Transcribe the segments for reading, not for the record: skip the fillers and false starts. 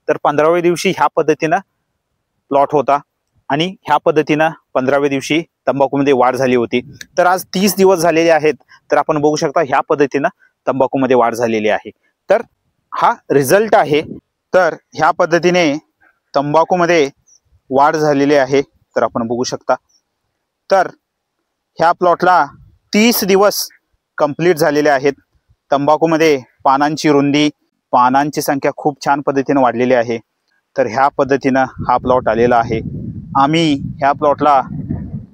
तर 15व्या दिवशी ह्या पद्धतीनं प्लॉट होता आणि ह्या पद्धतीनं 15व्या दिवशी तंबाखूमध्ये वाढ झाली होती। तर आज 30 दिवस झालेले आहेत, तर आपण बघू शकता ह्या पद्धतीनं तंबाखूमध्ये वाढ झालेली आहे। तर हा रिझल्ट आहे। तर ह्या पद्धतीने तंबाखूमध्ये वाढ झालेली आहे, तर आपण बघू शकता। तर ह्या प्लॉटला 30 दिवस कंप्लीट झालेले आहेत। तंबाखूमध्ये पानांची रुंदी, पानांची संख्या खूप छान पद्धतीने वाढलेली आहे। तर ह्या पद्धतीनं हा प्लॉट आलेला आहे। आम्ही ह्या प्लॉटला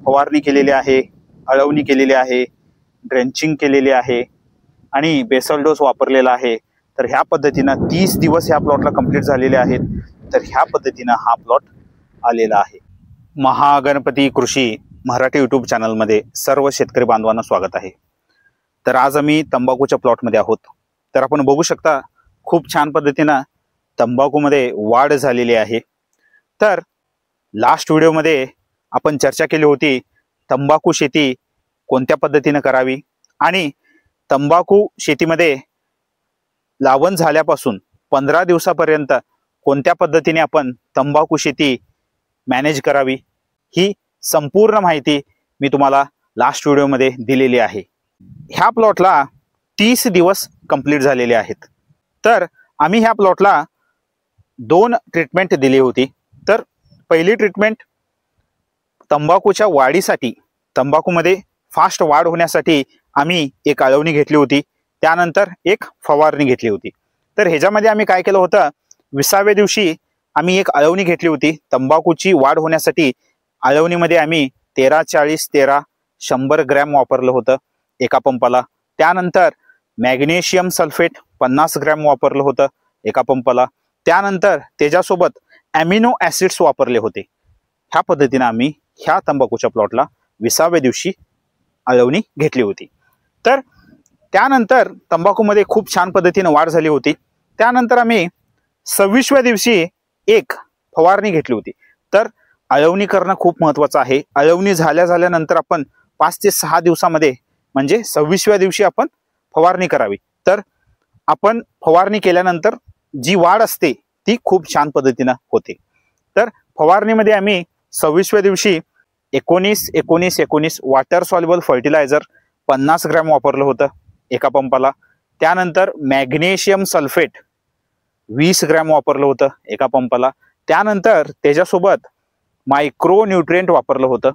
फवारणी केलेली आहे, अळवणी केलेली आहे, ड्रेंचिंग केलेली आहे आणि बेसल डोस वापरलेला आहे। तर ह्या पद्धतीनं 30 दिवस ह्या प्लॉटला कंप्लीट झालेले आहेत। तर ह्या पद्धतीनं हा प्लॉट आलेला आहे। महागणपती कृषी मराठी यूट्यूब चॅनलमध्ये सर्व शेतकरी बांधवांना स्वागत आहे। तर आज आम्ही तंबाखूच्या प्लॉटमध्ये आहोत। तर आपण बघू शकता खूप छान पद्धतीनं तंबाखूमध्ये वाढ झालेली आहे। तर लास्ट व्हिडिओमध्ये आपण चर्चा केली होती तंबाखू शेती कोणत्या पद्धतीने करावी आणि तंबाखू शेतीमध्ये लावण झाल्यापासून 15 दिवसापर्यंत कोणत्या पद्धतीने आपण तंबाखू शेती मॅनेज करावी, ही संपूर्ण माहिती मी तुम्हाला लास्ट व्हिडिओमध्ये दिलेली आहे। ह्या प्लॉटला 30 दिवस कंप्लीट झालेले आहेत। तर आम्ही ह्या प्लॉटला 2 ट्रीटमेंट दिली होती। तर पहिली ट्रीटमेंट तंबाखूच्या वाढीसाठी, तंबाखूमध्ये फास्ट वाढ होण्यासाठी आम्ही एक अळवणी घेतली होती, त्यानंतर एक फवारणी घेतली होती। तर ह्याच्यामध्ये आम्ही काय केलं होतं, 20व्या दिवशी आम्ही एक अळवणी घेतली होती तंबाखूची वाढ होण्यासाठी। अळवणीमध्ये आम्ही 13-40-13 100 ग्रॅम वापरलं होतं एका पंपाला। त्यानंतर मॅग्नेशियम सल्फेट 50 ग्रॅम वापरलं होतं एका पंपाला। त्यानंतर त्याच्यासोबत ॲमिनो ॲसिड्स वापरले होते। ह्या पद्धतीने आम्ही ह्या तंबाखूच्या प्लॉटला 20व्या दिवशी अळवणी घेतली होती। तर त्यानंतर तंबाखूमध्ये खूप छान पद्धतीने वाढ झाली होती। त्यानंतर आम्ही 26व्या दिवशी एक फवारणी घेतली होती। तर अळवणी करणं खूप महत्त्वाचं आहे। अळवणी झाल्यानंतर आपण 5 ते 6 दिवसामध्ये म्हणजे 26व्या दिवशी आपण फवारणी करावी। तर आपण फवारणी केल्यानंतर जी वाढ असते ती खूप छान पद्धतीने होते। तर फवारणीमध्ये आम्ही 26व्या दिवशी 19-19-19 वॉटर सॉल्युबल फर्टिलायझर 50 ग्रॅम वापरलं होतं एका पंपाला। त्यानंतर मॅग्नेशियम सल्फेट 20 ग्रॅम वापरलं होतं एका पंपाला। त्यानंतर त्याच्यासोबत मायक्रो न्यूट्रिएंट वापरलं होतं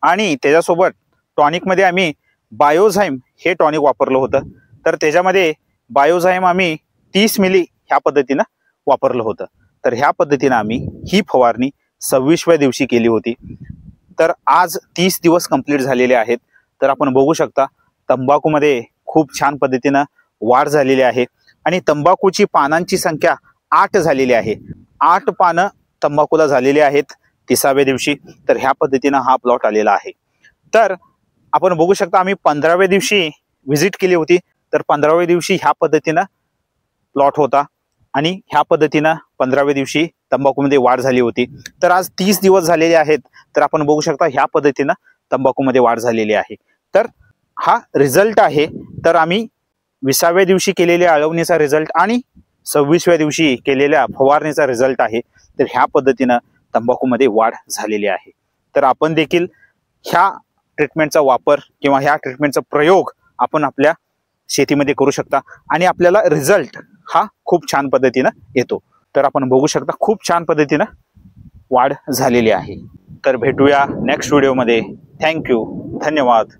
आणि त्याच्यासोबत टॉनिकमध्ये आम्ही बायोझाइम हे टॉनिक वापरलं होतं। तर त्याच्यामध्ये बायोझाइम आम्ही 30 मिली ह्या पद्धतीनं वापरलं होतं। तर ह्या पद्धतीनं आम्ही ही फवारणी 26व्या दिवशी केली होती। तर आज 30 दिवस कंप्लीट झालेले आहेत। तर आपण बघू शकता तंबाखूमध्ये खूप छान पद्धतीनं वाढ झालेली आहे आणि तंबाखूची पानांची संख्या 8 झालेली आहे। 8 पानं तंबाखूला झालेली आहेत 30व्या दिवशी। तर ह्या पद्धतीनं हा प्लॉट आलेला आहे। तर आपण बघू शकता आम्ही 15व्या दिवशी व्हिजिट केली होती। तर 15व्या दिवशी ह्या पद्धतीनं प्लॉट होता आणि ह्या पद्धतीनं 15व्या दिवशी तंबाखूमध्ये वाढ झाली होती। तर आज 30 दिवस झालेले आहेत। तर आपण बघू शकता ह्या पद्धतीनं तंबाखूमध्ये वाढ झालेली आहे। तर हा रिझल्ट आहे। तर आम्ही 20व्या दिवशी केलेल्या अळवणीचा रिझल्ट आणि 26व्या दिवशी केलेल्या फवारणीचा रिझल्ट आहे। तर ह्या पद्धतीनं तंबाखूमध्ये वाढ झालेली आहे। तर आपण देखील ह्या ट्रीटमेंटचा वापर किंवा ह्या ट्रीटमेंटचा प्रयोग आपण आपल्या शेतीमध्ये करू शकता आणि आपल्याला रिझल्ट हा खूप छान पद्धतीनं येतो। तर आपण बघू शकता खूप छान पद्धतीनं वाढ झालेली आहे। तर भेटूया नेक्स्ट व्हिडिओमध्ये। थँक्यू, धन्यवाद।